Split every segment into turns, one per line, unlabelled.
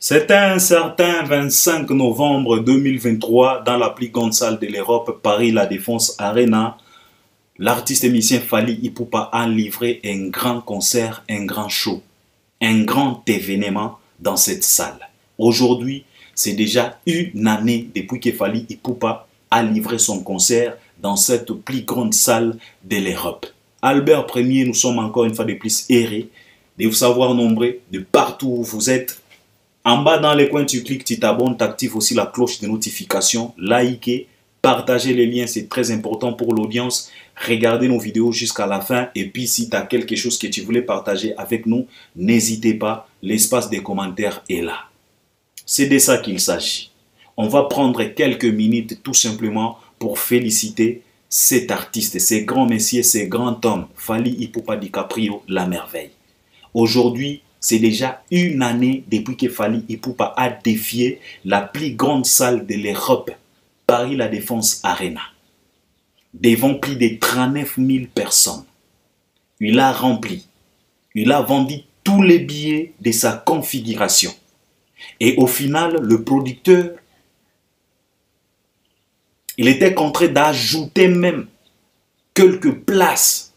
C'était un certain 25 novembre 2023 dans la plus grande salle de l'Europe, Paris La Défense Arena. L'artiste émicien Fally Ipupa a livré un grand concert, un grand show, un grand événement dans cette salle. Aujourd'hui, c'est déjà une année depuis que Fally Ipupa a livré son concert dans cette plus grande salle de l'Europe. Albert Ier, nous sommes encore une fois de plus errés de vous savoir nombreux de partout où vous êtes. En bas dans les coins, tu cliques, tu t'abonnes, tu actives aussi la cloche de notification, likez, partagez les liens, c'est très important pour l'audience. Regardez nos vidéos jusqu'à la fin et puis si tu as quelque chose que tu voulais partager avec nous, n'hésitez pas, l'espace des commentaires est là. C'est de ça qu'il s'agit. On va prendre quelques minutes tout simplement pour féliciter cet artiste, ces grands messieurs, ces grands hommes, Fally Ipupa DiCaprio, la merveille. Aujourd'hui, c'est déjà une année depuis que Fally Ipupa a défié la plus grande salle de l'Europe, Paris La Défense Arena, devant plus de 39 000 personnes. Il a rempli, il a vendu tous les billets de sa configuration. Et au final, le producteur, il était contraint d'ajouter même quelques places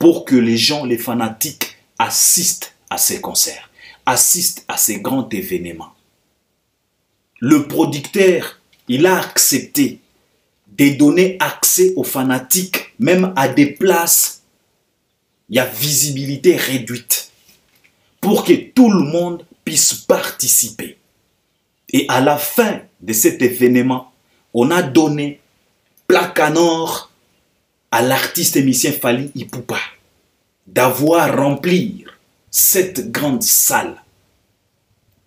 pour que les gens, les fanatiques, assistent à ces concerts, assistent à ces grands événements. Le producteur, il a accepté de donner accès aux fanatiques, même à des places, il y a visibilité réduite, pour que tout le monde puisse participer. Et à la fin de cet événement, on a donné plaque en or à l'artiste émicien Fally Ipupa d'avoir rempli cette grande salle,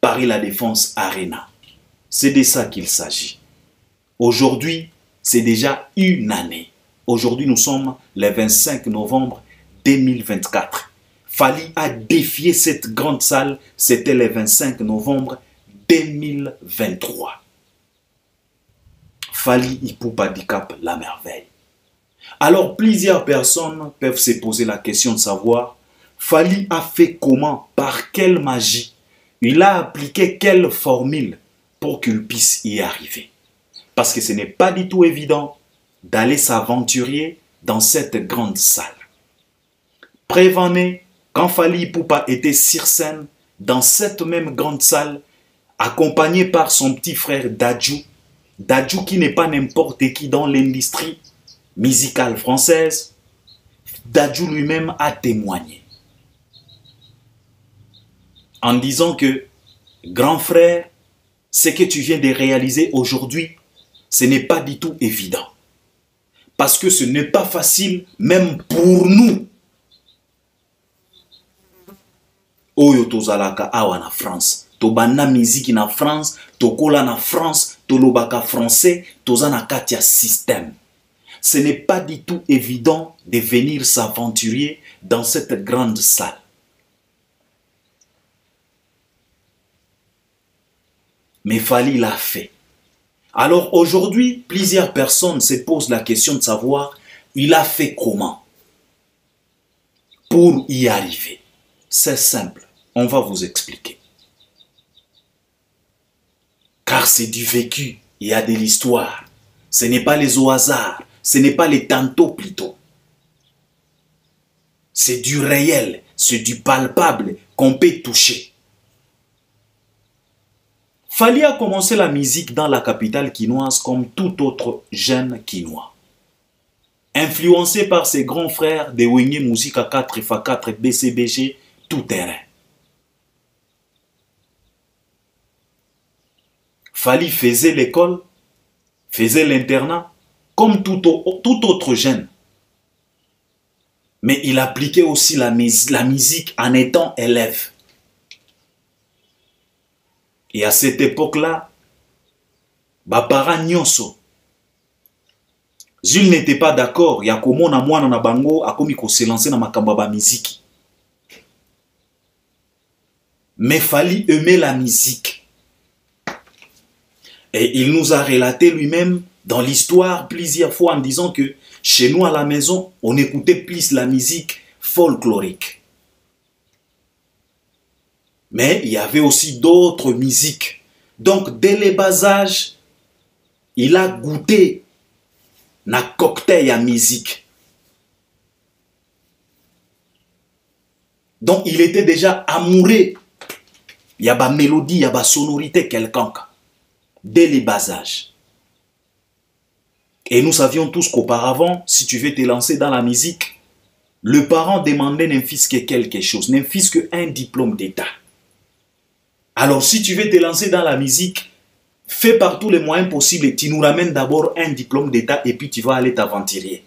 Paris La Défense Arena. C'est de ça qu'il s'agit. Aujourd'hui, c'est déjà une année. Aujourd'hui, nous sommes le 25 novembre 2024. Fally a défié cette grande salle, c'était le 25 novembre 2023. Fally Ipupa DiCap, la merveille. Alors, plusieurs personnes peuvent se poser la question de savoir, Fally a fait comment, par quelle magie, il a appliqué quelle formule pour qu'il puisse y arriver. Parce que ce n'est pas du tout évident d'aller s'aventurer dans cette grande salle. Prévenez, quand Fally Ipupa était sur scène, dans cette même grande salle, accompagné par son petit frère Dadju, Dadju qui n'est pas n'importe qui dans l'industrie musicale française, Dadju lui-même a témoigné en disant que, grand frère, ce que tu viens de réaliser aujourd'hui, ce n'est pas du tout évident. Parce que ce n'est pas facile, même pour nous. Oyo tozalaka awa na France. Tobana musique na France, tokola na France, tolobaka français, tozana katia système. Ce n'est pas du tout évident de venir s'aventurer dans cette grande salle. Mais Fally l'a fait. Alors aujourd'hui, plusieurs personnes se posent la question de savoir, il a fait comment pour y arriver. C'est simple, on va vous expliquer. Car c'est du vécu, il y a de l'histoire. Ce n'est pas les au hasard, ce n'est pas les tantôt plutôt. C'est du réel, c'est du palpable qu'on peut toucher. Fally a commencé la musique dans la capitale quinoise comme tout autre jeune quinois. Influencé par ses grands frères de Wenye Musique à 4x4 BCBG tout terrain. Fally faisait l'école, faisait l'internat comme tout autre jeune. Mais il appliquait aussi la musique en étant élève. Et à cette époque-là, Bapara Nyonso, Jules n'était pas d'accord. Il y a comme on a moins na bango, a comme il s'est lancé dans ma musique. Mais Fally aimait la musique. Et il nous a relaté lui-même dans l'histoire plusieurs fois en disant que chez nous à la maison, on écoutait plus la musique folklorique. Mais il y avait aussi d'autres musiques. Donc, dès le bas âge, il a goûté na cocktail à musique. Donc, il était déjà amoureux. Il y a une mélodie, il y a une sonorité quelconque. Dès le bas âge. Et nous savions tous qu'auparavant, si tu veux te lancer dans la musique, le parent demandait d'un fils que quelque chose, d'un fils qu'un diplôme d'État. Alors, si tu veux te lancer dans la musique, fais par tous les moyens possibles et tu nous ramènes d'abord un diplôme d'État et puis tu vas aller t'aventurer.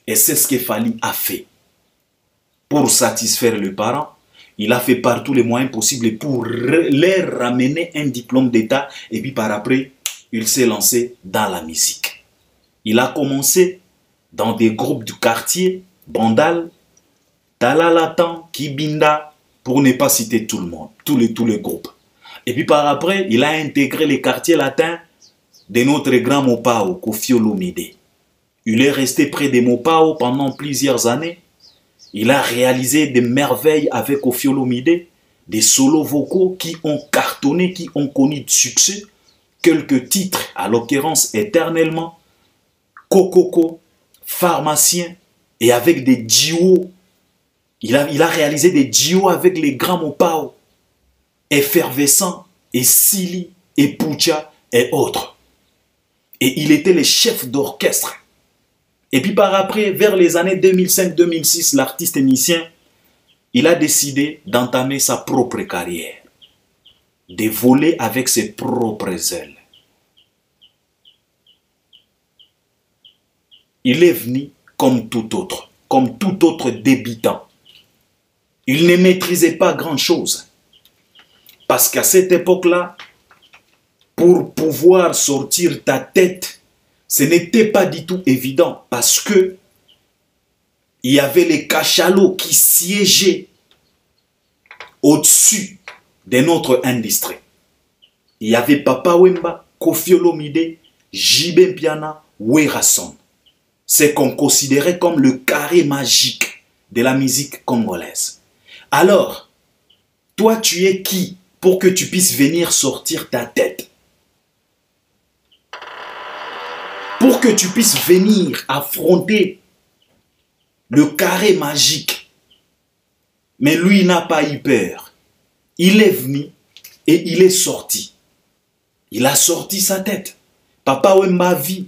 Et c'est ce que Fally a fait. Pour satisfaire le parent, il a fait par tous les moyens possibles pour leur ramener un diplôme d'État et puis par après, il s'est lancé dans la musique. Il a commencé dans des groupes du quartier, Bandal, Talalatan, Kibinda, pour ne pas citer tout le monde, tous les groupes. Et puis par après, il a intégré les quartiers latins de notre grand Mopao, Koffi Olomide. Il est resté près de Mopao pendant plusieurs années. Il a réalisé des merveilles avec Koffi Olomide, des solos vocaux qui ont cartonné, qui ont connu de succès. Quelques titres, à l'occurrence Éternellement, Kokoko, Pharmacien, et avec des duos. Il a réalisé des duos avec les grands Mopao, Effervescent, et Sili, et Pucha, et autres. Et il était le chef d'orchestre. Et puis par après, vers les années 2005-2006, l'artiste musicien, il a décidé d'entamer sa propre carrière, de voler avec ses propres ailes. Il est venu comme tout autre débutant. Il ne maîtrisait pas grand-chose. Parce qu'à cette époque-là, pour pouvoir sortir ta tête, ce n'était pas du tout évident. Parce que il y avait les cachalots qui siégeaient au-dessus de notre industrie. Il y avait Papa Wemba, Koffi Olomide, JB Mpiana, Werason. C'est qu'on considérait comme le carré magique de la musique congolaise. Alors, toi tu es qui pour que tu puisses venir sortir ta tête? Pour que tu puisses venir affronter le carré magique. Mais lui n'a pas eu peur. Il est venu et il est sorti. Il a sorti sa tête. Papa Wemba a vu,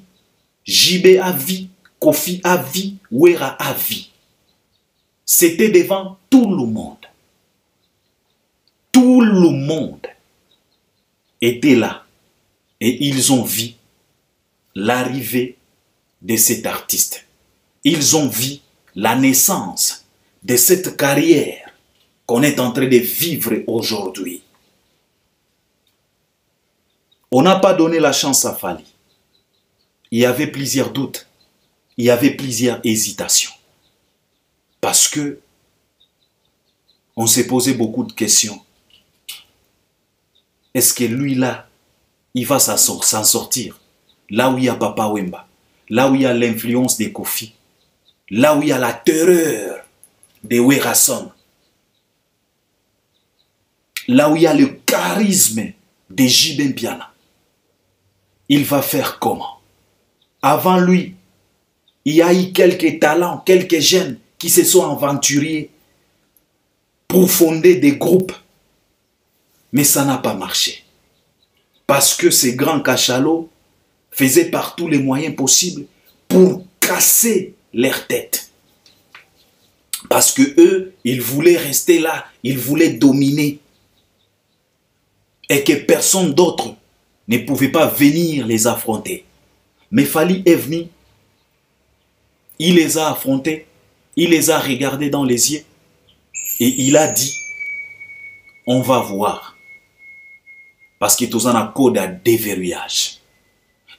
JB a vu, Koffi a vu, Wera a vu. C'était devant tout le monde. Tout le monde était là. Et ils ont vu l'arrivée de cet artiste. Ils ont vu la naissance de cette carrière qu'on est en train de vivre aujourd'hui. On n'a pas donné la chance à Fally. Il y avait plusieurs doutes. Il y avait plusieurs hésitations. Parce que on s'est posé beaucoup de questions. Est-ce que lui là, il va s'en sortir? Là où il y a Papa Wemba, là où il y a l'influence des Koffi, là où il y a la terreur de Werason, là où il y a le charisme de JB Mpiana, il va faire comment? Avant lui, il y a eu quelques talents, quelques jeunes qui se sont aventurés pour fonder des groupes. Mais ça n'a pas marché. Parce que ces grands cachalots faisaient par tous les moyens possibles pour casser leur tête. Parce que eux, ils voulaient rester là, ils voulaient dominer. Et que personne d'autre ne pouvait pas venir les affronter. Mais Fally est venu. Il les a affrontés, il les a regardés dans les yeux et il a dit, on va voir. Parce qu'il y a un code à déverrouillage.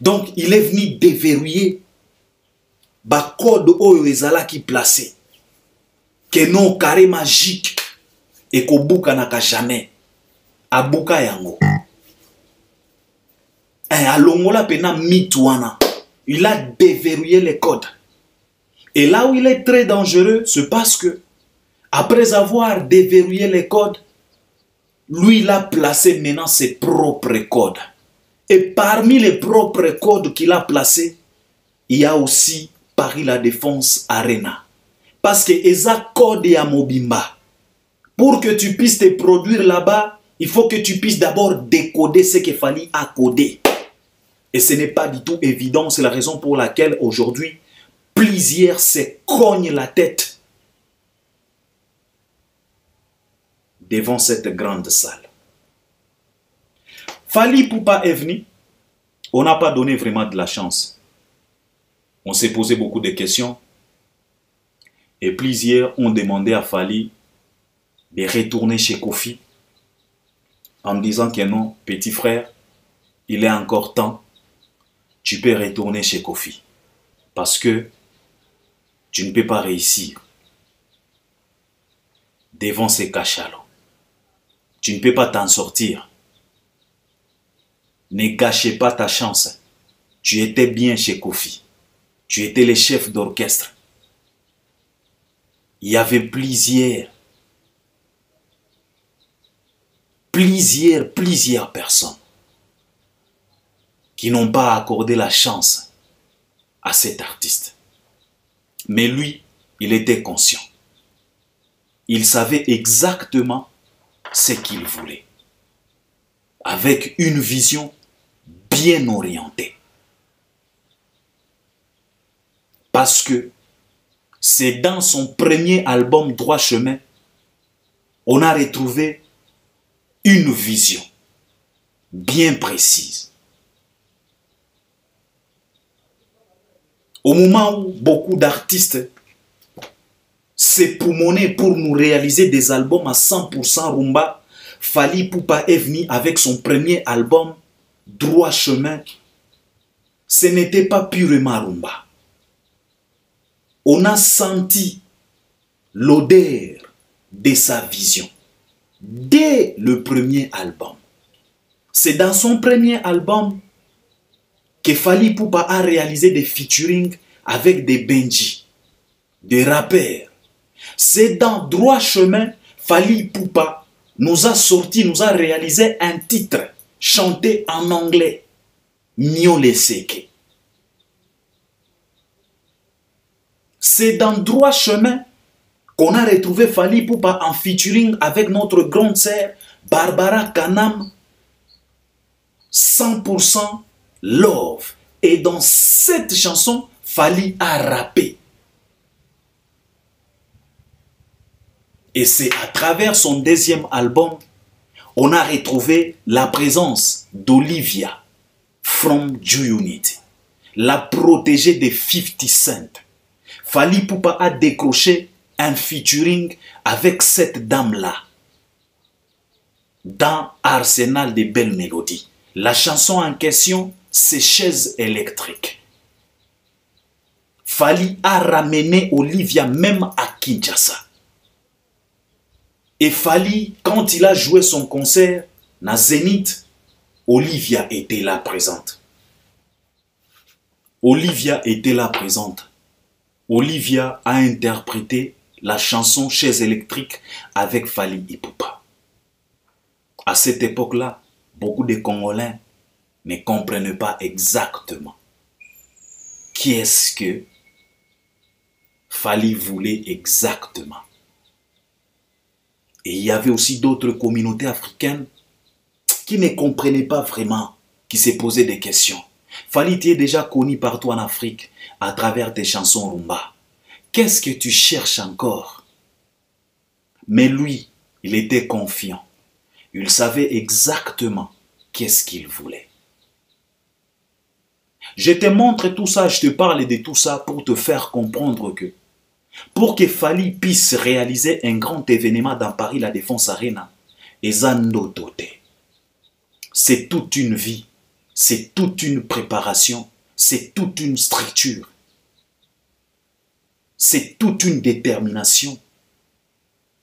Donc, il est venu déverrouiller le code qui est placé. Que non carré magique et qu'au bouka n'a jamais. A bouka yango. A longola pena mitouana. Il a déverrouillé les codes. Et là où il est très dangereux, c'est parce que, après avoir déverrouillé les codes, Lui, il a placé maintenant ses propres codes. Et parmi les propres codes qu'il a placés, il y a aussi Paris La Défense Arena. Parce que Eza code ya mobimba. Pour que tu puisses te produire là-bas, il faut que tu puisses d'abord décoder ce qu'il fallait à coder. Et ce n'est pas du tout évident. C'est la raison pour laquelle aujourd'hui, plusieurs se cognent la tête devant cette grande salle. Fally Ipupa est venu. On n'a pas donné vraiment de la chance. On s'est posé beaucoup de questions. Et plusieurs ont demandé à Fally de retourner chez Kofi en disant que non, petit frère, il est encore temps. Tu peux retourner chez Kofi. Parce que tu ne peux pas réussir devant ces cachalots. Tu ne peux pas t'en sortir. Ne gâchez pas ta chance. Tu étais bien chez Kofi. Tu étais le chef d'orchestre. Il y avait plusieurs personnes qui n'ont pas accordé la chance à cet artiste. Mais lui, il était conscient. Il savait exactement ce qu'il voulait. Avec une vision bien orientée. Parce que c'est dans son premier album Droit Chemin, on a retrouvé une vision bien précise. Au moment où beaucoup d'artistes s'époumonaient pour nous réaliser des albums à 100% rumba, Fally Ipupa est venu avec son premier album Droit Chemin. Ce n'était pas purement rumba. On a senti l'odeur de sa vision dès le premier album. C'est dans son premier album que Fally Ipupa a réalisé des featuring avec des Benji, des rappeurs. C'est dans Droit Chemin, Fally Ipupa nous a réalisé un titre chanté en anglais, Miole Seke. C'est dans Droit Chemin qu'on a retrouvé Fally Ipupa en featuring avec notre grande sœur Barbara Kanam, 100% Love. Et dans cette chanson, Fally a rappé. Et c'est à travers son deuxième album, on a retrouvé la présence d'Olivia from Ju-Unity, la protégée de 50 Cent. Fally Ipupa a décroché un featuring avec cette dame-là dans Arsenal de belles mélodies. La chanson en question, c'est Chaise électrique. Fally a ramené Olivia même à Kinshasa. Et Fally, quand il a joué son concert na Zénith, Olivia était là présente. Olivia était là présente. Olivia a interprété la chanson Chaise électrique avec Fally Ipupa. À cette époque-là, beaucoup de Congolais ne comprennent pas exactement qui est-ce que Fally voulait exactement. Et il y avait aussi d'autres communautés africaines qui ne comprenaient pas vraiment, qui se posaient des questions. Fally, tu es déjà connu partout en Afrique à travers tes chansons rumba. Qu'est-ce que tu cherches encore? Mais lui, il était confiant. Il savait exactement qu'est-ce qu'il voulait. Je te montre tout ça, je te parle de tout ça pour te faire comprendre que pour que Fally puisse réaliser un grand événement dans Paris La Défense Arena, c'est toute une vie, c'est toute une préparation, c'est toute une structure, c'est toute une détermination,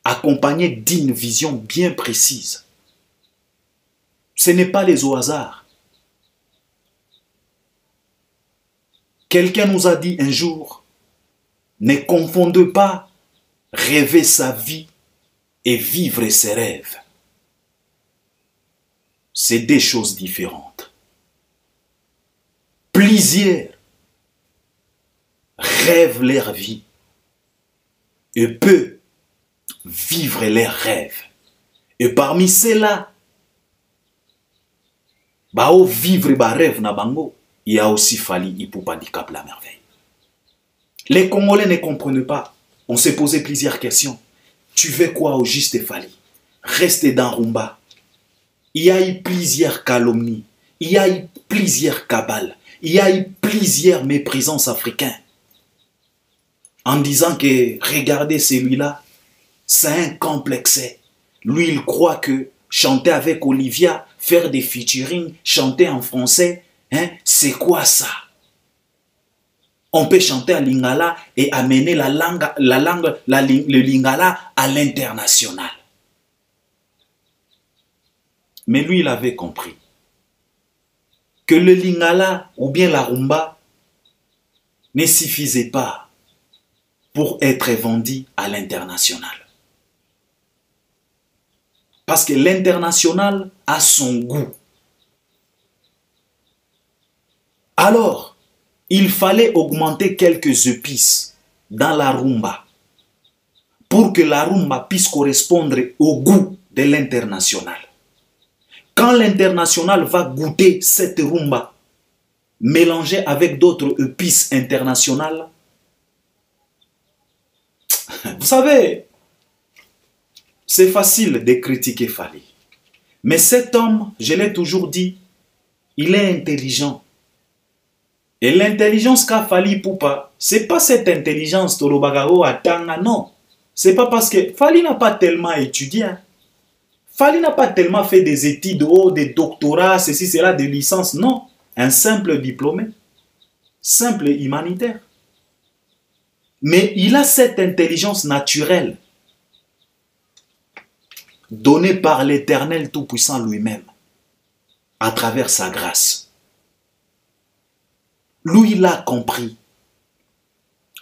accompagnée d'une vision bien précise. Ce n'est pas les au hasard. Quelqu'un nous a dit un jour, ne confondez pas rêver sa vie et vivre ses rêves. c'est deux choses différentes. Plusieurs rêvent leur vie et peuvent vivre leurs rêves. Et parmi ceux-là, bao vivre ba rêve na bango, il y a aussi Fally Ipupa di Cap la Merveille. Les Congolais ne comprennent pas. On s'est posé plusieurs questions. Tu veux quoi au juste, Fally? Rester dans Rumba. Il y a eu plusieurs calomnies. Il y a eu plusieurs cabales. Il y a eu plusieurs méprisances africains. En disant que, regardez celui-là, c'est un complexé. Lui, il croit que chanter avec Olivia, faire des featuring, chanter en français, hein, c'est quoi ça? On peut chanter en lingala et amener le lingala à l'international. Mais lui, il avait compris que le lingala ou bien la rumba ne suffisait pas pour être vendu à l'international. Parce que l'international a son goût. Alors, il fallait augmenter quelques épices dans la rumba pour que la rumba puisse correspondre au goût de l'international. Quand l'international va goûter cette rumba mélangée avec d'autres épices internationales, vous savez, c'est facile de critiquer Fally. Mais cet homme, je l'ai toujours dit, il est intelligent. Et l'intelligence qu'a Fally Ipupa, c'est pas cette intelligence Tolobagao Atanga, non. C'est pas parce que Fally n'a pas tellement étudié. Hein. Fally n'a pas tellement fait des études, des doctorats, ceci, cela, des licences. Non, un simple diplômé, simple humanitaire. Mais il a cette intelligence naturelle donnée par l'Éternel Tout-Puissant lui-même, à travers sa grâce. Lui, il a compris.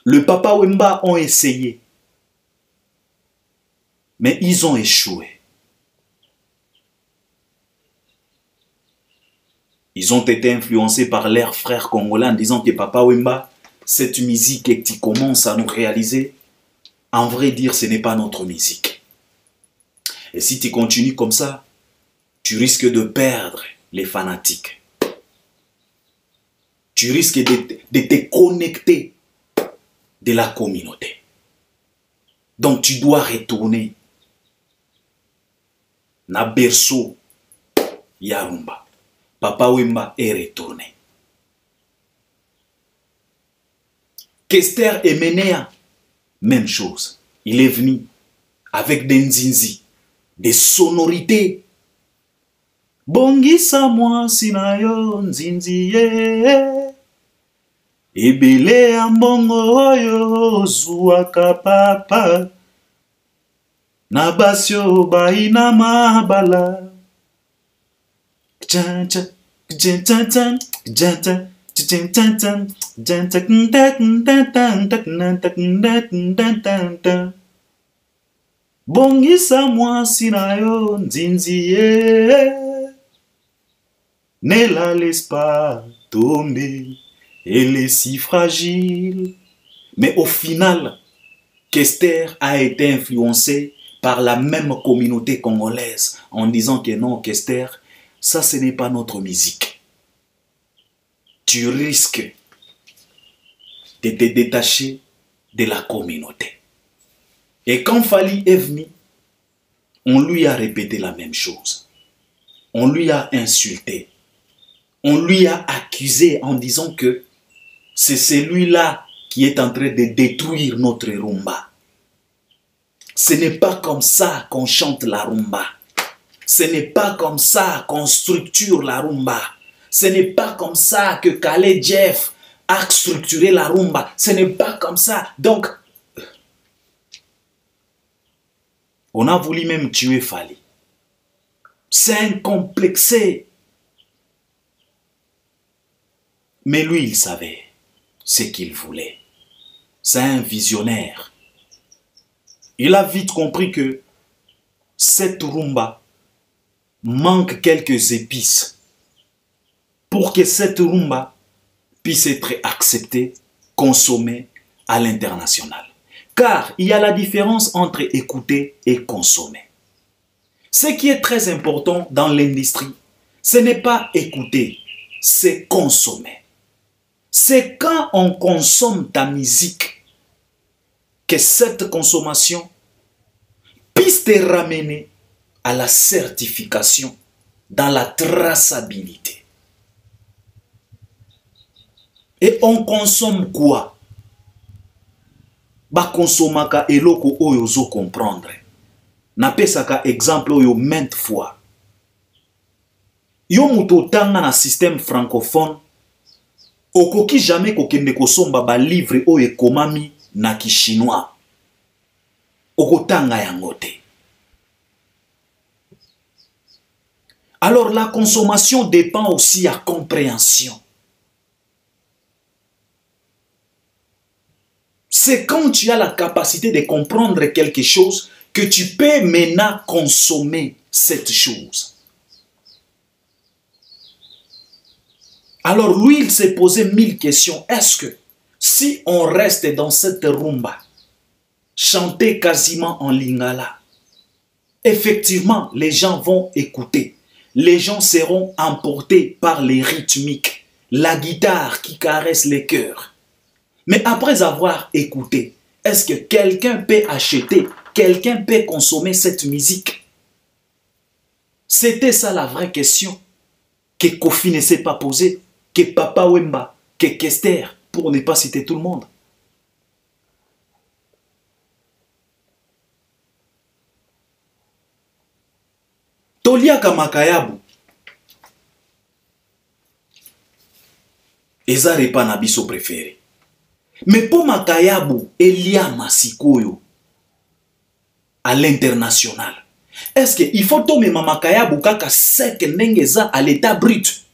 Le Papa Wemba ont essayé, mais ils ont échoué. Ils ont été influencés par leurs frères congolais en disant que Papa Wemba, cette musique que tu commences à nous réaliser, en vrai dire, ce n'est pas notre musique. Et si tu continues comme ça, tu risques de perdre les fanatiques. Tu risques de te connecter de la communauté. Donc tu dois retourner na berceau ya rumba. Papa Wemba est retourné. Kester et Menea, même chose. Il est venu avec des nzinzi, des sonorités. Bongisa moi sinayo nzinzi ye. Ebele ambongo oyo zuaka papa. Nabasyo baina mabala. Bongisa moi sinayo nzinzi ye. Ne la laisse pas tomber, elle est si fragile. Mais au final, Kester a été influencé par la même communauté congolaise en disant que non, Kester, ça ce n'est pas notre musique. Tu risques de te détacher de la communauté. Et quand Fally est venu, on lui a répété la même chose. On lui a insulté. On lui a accusé en disant que c'est celui-là qui est en train de détruire notre rumba. Ce n'est pas comme ça qu'on chante la rumba. Ce n'est pas comme ça qu'on structure la rumba. Ce n'est pas comme ça que Khaled Jeff a structuré la rumba. Ce n'est pas comme ça. Donc, on a voulu même tuer Fally. C'est un complexé. Mais lui, il savait ce qu'il voulait. C'est un visionnaire. Il a vite compris que cette rumba manque quelques épices pour que cette rumba puisse être acceptée, consommée à l'international. Car il y a la différence entre écouter et consommer. Ce qui est très important dans l'industrie, ce n'est pas écouter, c'est consommer. C'est quand on consomme ta musique que cette consommation puisse te ramener à la certification dans la traçabilité. Et on consomme quoi? Ba consomaka eloko oyo zo comprendre. Napesaka exemple oyo maintes fois. Yo muto tanga na système francophone, okoki jamais kokende kosomba ba livre oyo ekomami na kishinois. Okotanga yango te. Alors la consommation dépend aussi à compréhension. C'est quand tu as la capacité de comprendre quelque chose que tu peux maintenant consommer cette chose. Alors lui, il s'est posé 1000 questions. Est-ce que si on reste dans cette rumba, chanter quasiment en lingala, effectivement, les gens vont écouter. Les gens seront emportés par les rythmiques, la guitare qui caresse les cœurs. Mais après avoir écouté, est-ce que quelqu'un peut acheter, quelqu'un peut consommer cette musique? C'était ça la vraie question que Kofi ne s'est pas posée, que Papa Wemba, que Kester, pour ne pas citer tout le monde. Toliaka Makayabu eza repa na biso préféré. Mais pour Makayabu, Eliama Sikoyo à l'international. Est-ce qu'il faut tomber Makayabu kaka sec nengeza à l'état brut?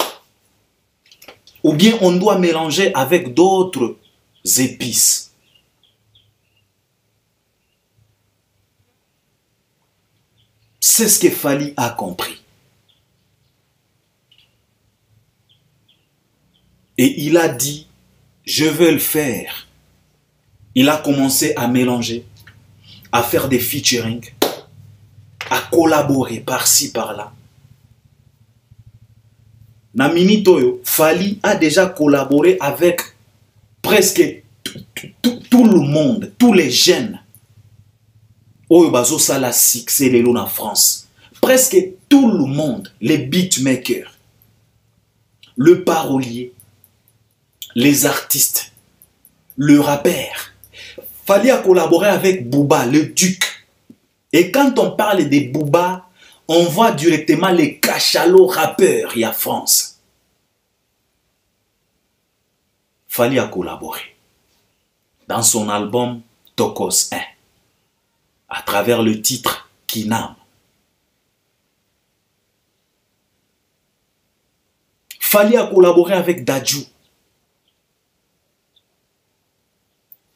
Ou bien on doit mélanger avec d'autres épices? C'est ce que Fally a compris. Et il a dit, je veux le faire. Il a commencé à mélanger, à faire des featuring, à collaborer par-ci, par-là. Namini Toyo, Fally a déjà collaboré avec presque tout le monde, tous les jeunes. Oyo bazo sala succès lelo na France. Presque tout le monde, les beatmakers, le parolier, les artistes, le rappeur. Fally a collaboré avec Booba, le duc. Et quand on parle de Booba, on voit directement les cachalots rappeurs y a France. Fally a collaboré dans son album Tokos 1 à travers le titre Kinam. Fally a collaboré avec Dadju.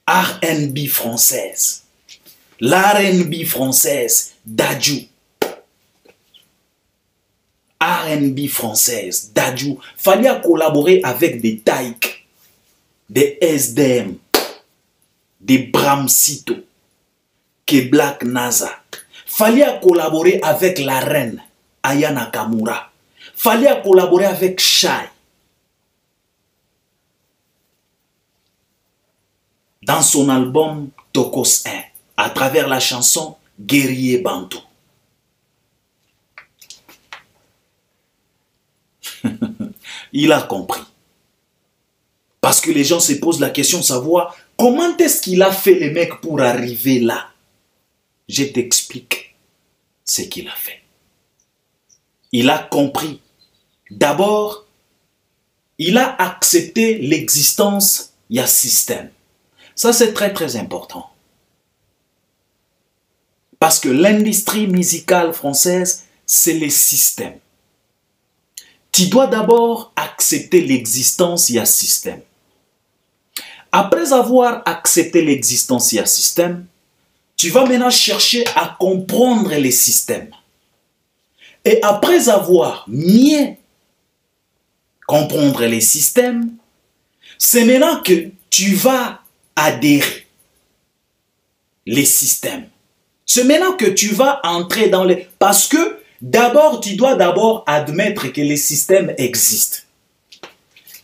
R&B française. L'R&B française, Dadju. R&B française, Dadju. Fally a collaboré avec des Taïk, des SDM, des Bramsito, que Black Naza. Fally a collaboré avec la reine Aya Nakamura. Fally a collaboré avec Shai. Dans son album Tokos 1, à travers la chanson Guerrier Bantou. Il a compris. Parce que les gens se posent la question de savoir comment est-ce qu'il a fait les mecs pour arriver là. Je t'explique ce qu'il a fait. Il a compris. D'abord, il a accepté l'existence, il y a système. Ça, c'est très très important. Parce que l'industrie musicale française, c'est le système. Tu dois d'abord accepter l'existence, il y a système. Après avoir accepté l'existence, il y a système, tu vas maintenant chercher à comprendre les systèmes. Et après avoir mieux comprendre les systèmes, c'est maintenant que tu vas adhérer les systèmes. C'est maintenant que tu vas entrer dans les... Parce que d'abord, tu dois d'abord admettre que les systèmes existent.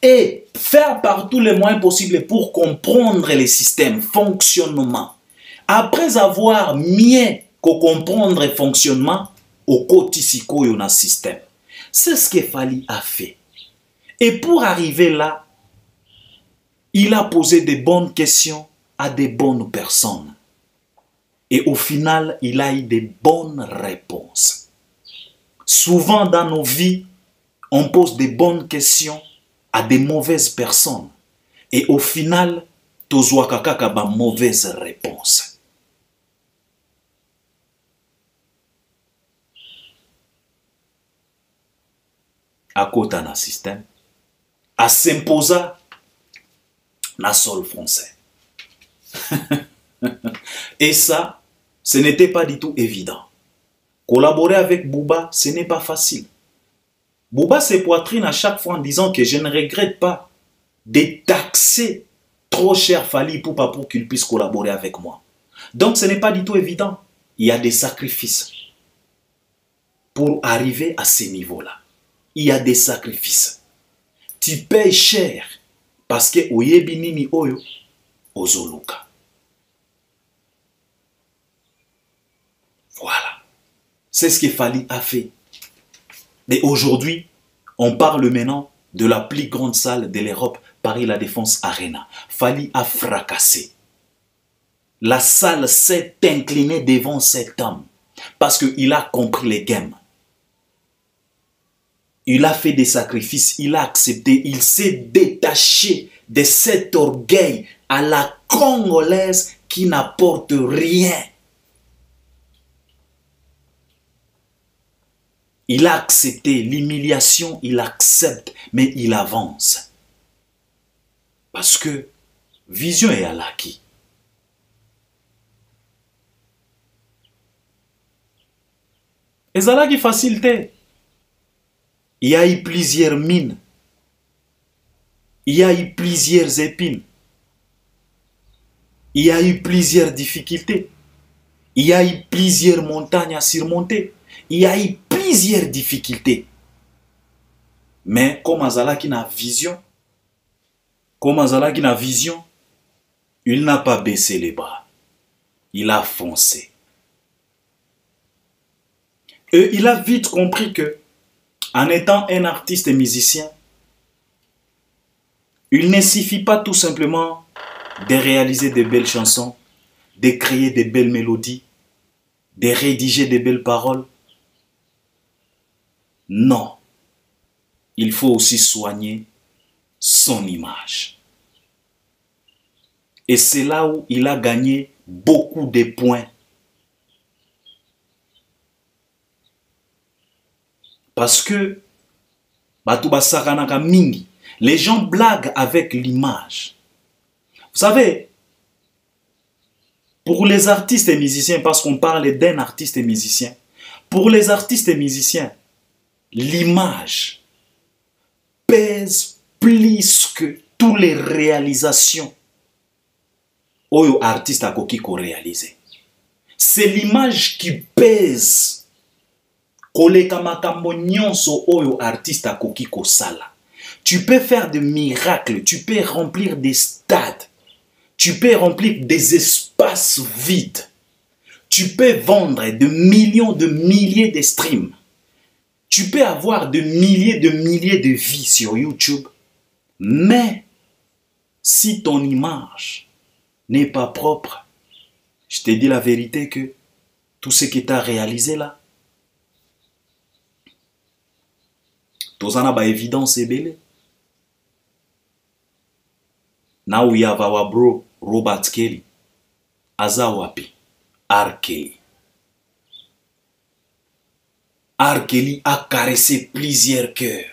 Et faire par tous les moyens possibles pour comprendre les systèmes, fonctionnement. Après avoir mieux comprendre le fonctionnement, au kotisiko yon a système. C'est ce que Fally a fait. Et pour arriver là, il a posé des bonnes questions à des bonnes personnes. Et au final, il a eu des bonnes réponses. Souvent dans nos vies, on pose des bonnes questions à des mauvaises personnes. Et au final, tozwaka kaka ba mauvaise réponse. À côté d'un système, à s'imposer na sol français. Et ça, ce n'était pas du tout évident. Collaborer avec Bouba, ce n'est pas facile. Bouba se poitrine à chaque fois en disant que je ne regrette pas de taxer trop cher Fally Ipupa pour qu'il puisse collaborer avec moi. Donc ce n'est pas du tout évident. Il y a des sacrifices pour arriver à ce niveau-là. Il y a des sacrifices. Tu payes cher parce que oyebi nini oyo ozoluka. Voilà. C'est ce que Fally a fait. Et aujourd'hui, on parle maintenant de la plus grande salle de l'Europe, Paris La Défense Arena. Fally a fracassé. La salle s'est inclinée devant cet homme parce qu'il a compris les games. Il a fait des sacrifices, il a accepté, il s'est détaché de cet orgueil à la congolaise qui n'apporte rien. Il a accepté l'humiliation, il accepte, mais il avance. Parce que vision est à l'acquis. Et ça là qui facilite. Il y a eu plusieurs mines. Il y a eu plusieurs épines. Il y a eu plusieurs difficultés. Il y a eu plusieurs montagnes à surmonter. Il y a eu plusieurs difficultés. Mais comme Azala qui n'a vision, il n'a pas baissé les bras. Il a foncé. Et il a vite compris que en étant un artiste et musicien, il ne suffit pas tout simplement de réaliser de belles chansons, de créer de belles mélodies, de rédiger de belles paroles. Non, il faut aussi soigner son image. Et c'est là où il a gagné beaucoup de points. Parce que les gens blaguent avec l'image. Vous savez, pour les artistes et musiciens, parce qu'on parle d'un artiste et musicien, pour les artistes et musiciens, l'image pèse plus que toutes les réalisations que l'artiste a réalisé. C'est l'image qui pèse. Tu peux faire des miracles, tu peux remplir des stades, tu peux remplir des espaces vides, tu peux vendre de millions de milliers de streams, tu peux avoir de milliers de vues sur YouTube, mais si ton image n'est pas propre, je te dis la vérité que tout ce que tu as réalisé là, tozana ba évidence ebele. Na uyava bro Robert Kelly azawapi R. Kelly. R. Kelly a caressé plusieurs cœurs.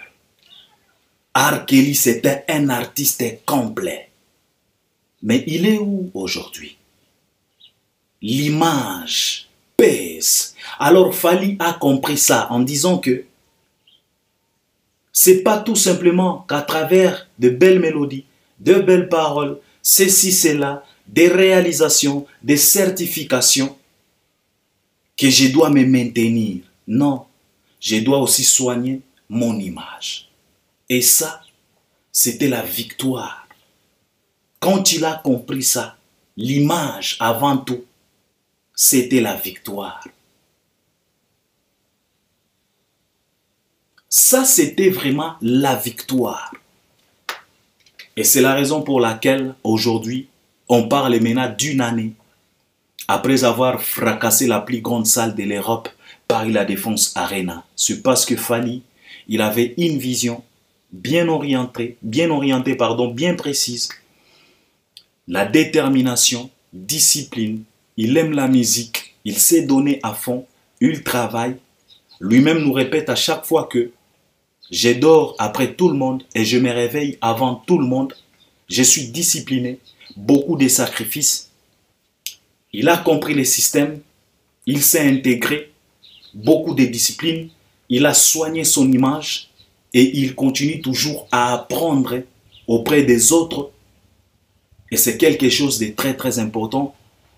R. Kelly c'était un artiste complet. Mais il est où aujourd'hui? L'image pèse. Alors Fally a compris ça en disant que c'est pas tout simplement qu'à travers de belles mélodies, de belles paroles, ceci, cela, des réalisations, des certifications, que je dois me maintenir. Non, je dois aussi soigner mon image. Et ça, c'était la victoire. Quand il a compris ça, l'image avant tout, c'était la victoire. Ça, c'était vraiment la victoire. Et c'est la raison pour laquelle, aujourd'hui, on parle maintenant d'une année, après avoir fracassé la plus grande salle de l'Europe, Paris La Défense Arena. C'est parce que Fally, il avait une vision bien orientée, bien précise. La détermination, discipline, il aime la musique, il s'est donné à fond, il travaille. Lui-même nous répète à chaque fois que je dors après tout le monde et je me réveille avant tout le monde. Je suis discipliné, beaucoup de sacrifices. Il a compris les systèmes, il s'est intégré, beaucoup de discipline. Il a soigné son image et il continue toujours à apprendre auprès des autres. Et c'est quelque chose de très très important.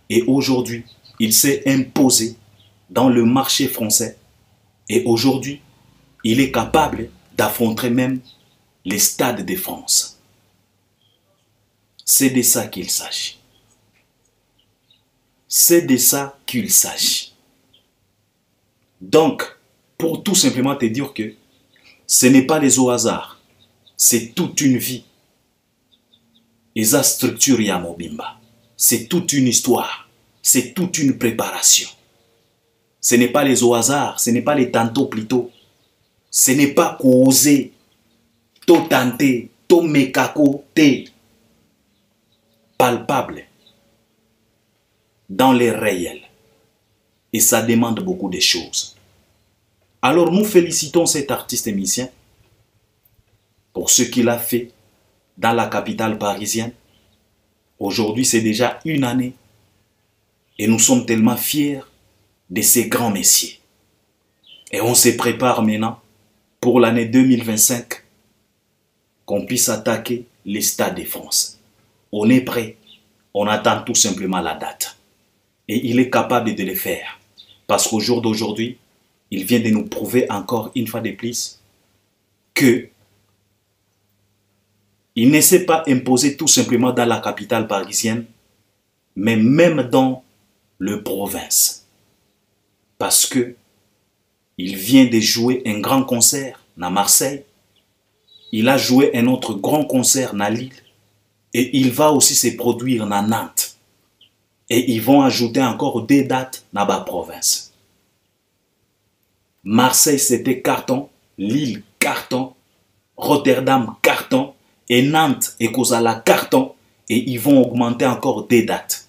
Et aujourd'hui, il s'est imposé dans le marché français. Et aujourd'hui, il est capable d'affronter même les stades de France. C'est de ça qu'il s'agit. C'est de ça qu'il s'agit. Donc, pour tout simplement te dire que ce n'est pas les au hasard, c'est toute une vie. Et ça structure Yamobimba. C'est toute une histoire, c'est toute une préparation. Ce n'est pas les au hasard, ce n'est pas les tantôt plutôt. Ce n'est pas causer, to tenter, to mekako, te palpable dans les réels. Et ça demande beaucoup de choses. Alors nous félicitons cet artiste musicien pour ce qu'il a fait dans la capitale parisienne. Aujourd'hui, c'est déjà une année et nous sommes tellement fiers de ces grands messieurs. Et on se prépare maintenant pour l'année 2025 qu'on puisse attaquer les stades de France. On est prêt, on attend tout simplement la date. Et il est capable de le faire. Parce qu'au jour d'aujourd'hui, il vient de nous prouver encore une fois de plus que il ne s'est pas imposé tout simplement dans la capitale parisienne, mais même dans le province. Parce que il vient de jouer un grand concert à Marseille. Il a joué un autre grand concert à Lille. Et il va aussi se produire à Nantes. Et ils vont ajouter encore des dates dans la province. Marseille, c'était carton. Lille, carton. Rotterdam, carton. Et Nantes et Kozala, carton. Et ils vont augmenter encore des dates.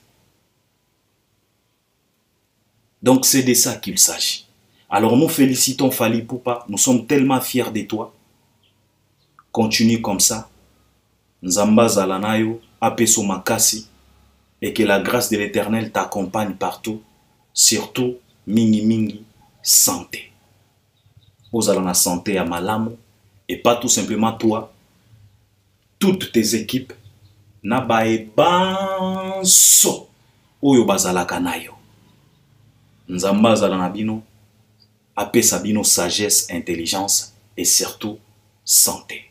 Donc c'est de ça qu'il s'agit. Alors nous félicitons Fally Ipupa. Nous sommes tellement fiers de toi. Continue comme ça. Nzamba Zalanayo, Apeso Makasi. Et que la grâce de l'Éternel t'accompagne partout. Surtout, mingi mingi, santé. Vous allez la santé à Malamu. Et pas tout simplement toi. Toutes tes équipes. Nabae banso. Oyo bazalaka nayo. Nzamba Zalanabino. Apesa bino sagesse, intelligence et surtout santé.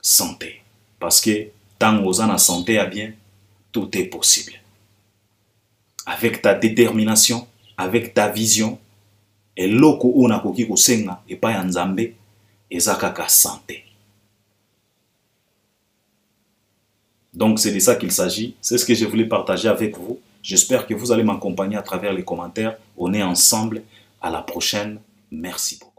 Santé. Parce que tant que vous avez la santé à bien, tout est possible. Avec ta détermination, avec ta vision, et loko ona koki kosenga et pas yanzambe, ezakaka santé. Donc c'est de ça qu'il s'agit. C'est ce que je voulais partager avec vous. J'espère que vous allez m'accompagner à travers les commentaires. On est ensemble. À la prochaine. Merci beaucoup.